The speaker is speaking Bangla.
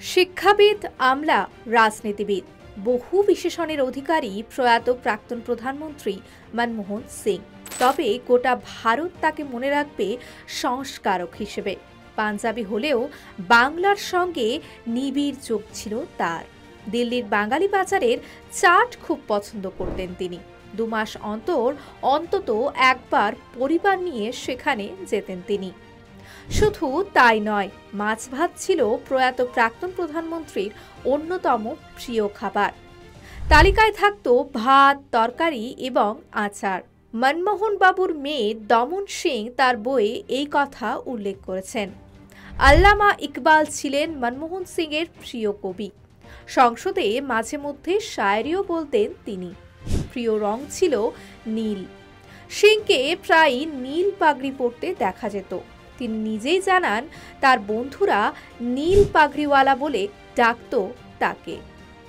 শিক্ষাবিদ, আমলা, রাজনীতিবিদ বহু বিশেষণের অধিকারী প্রয়াত প্রাক্তন প্রধানমন্ত্রী মনমোহন সিং। তবে গোটা ভারত তাকে মনে রাখবে সংস্কারক হিসেবে। পাঞ্জাবি হলেও বাংলার সঙ্গে নিবিড় যোগ ছিল তার। দিল্লির বাঙালি বাজারের চাট খুব পছন্দ করতেন তিনি। 2 মাস অন্তত একবার পরিবার নিয়ে সেখানে যেতেন তিনি। শুধু তাই নয়, মাছ ভাত ছিল প্রয়াত প্রাক্তন প্রধানমন্ত্রীর অন্যতম প্রিয় খাবার। তালিকায় থাকত ভাত, তরকারি এবং আচার। মনমোহন বাবুর মেয়ে দমন সিং তার বইয়ে এই কথা উল্লেখ করেছেন। আল্লামা ইকবাল ছিলেন মনমোহন সিং এর প্রিয় কবি। সংসদে মাঝে মধ্যে শায়েরিও বলতেন তিনি। প্রিয় রং ছিল নীল। সিংকে প্রায়ই নীল পাগড়ি পরতে দেখা যেত। তিনি নিজেই জানান, তার বন্ধুরা নীল পাগড়িওয়ালা বলে ডাকত তাকে।